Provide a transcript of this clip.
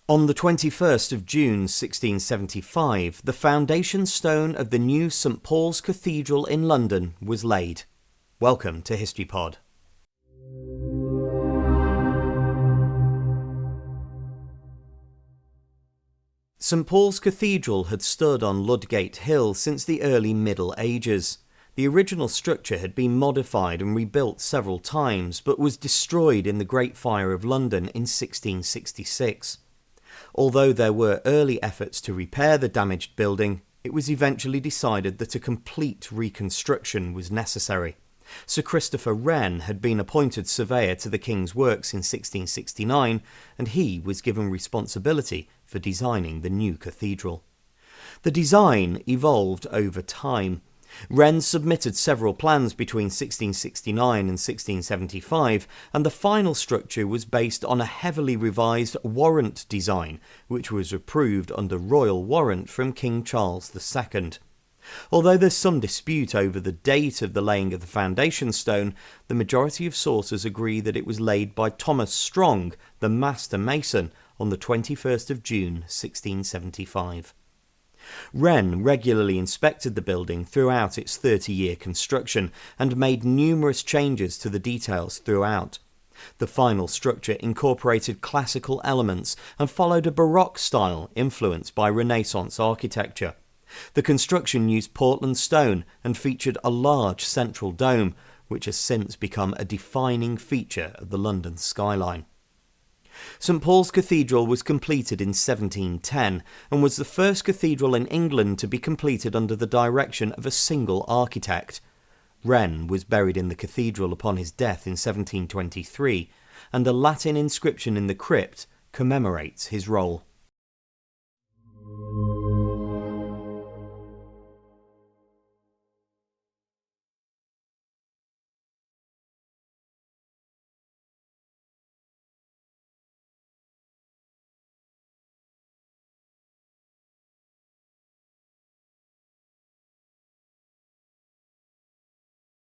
On the 21st of June 1675, the foundation stone of the new St Paul's Cathedral in London was laid. Welcome to HistoryPod. St Paul's Cathedral had stood on Ludgate Hill since the early Middle Ages. The original structure had been modified and rebuilt several times, but was destroyed in the Great Fire of London in 1666. Although there were early efforts to repair the damaged building, it was eventually decided that a complete reconstruction was necessary. Sir Christopher Wren had been appointed Surveyor to the King's Works in 1669, and he was given responsibility for designing the new cathedral. The design evolved over time. Wren submitted several plans between 1669 and 1675, and the final structure was based on a heavily revised Warrant Design, which was approved under royal warrant from King Charles II. Although there's some dispute over the date of the laying of the foundation stone, the majority of sources agree that it was laid by Thomas Strong, the master mason, on the 21st of June 1675. Wren regularly inspected the building throughout its 30-year construction and made numerous changes to the details throughout. The final structure incorporated classical elements and followed a Baroque style influenced by Renaissance architecture. The construction used Portland stone and featured a large central dome, which has since become a defining feature of the London skyline. St Paul's Cathedral was completed in 1710 and was the first cathedral in England to be completed under the direction of a single architect. Wren was buried in the cathedral upon his death in 1723, and a Latin inscription in the crypt commemorates his role.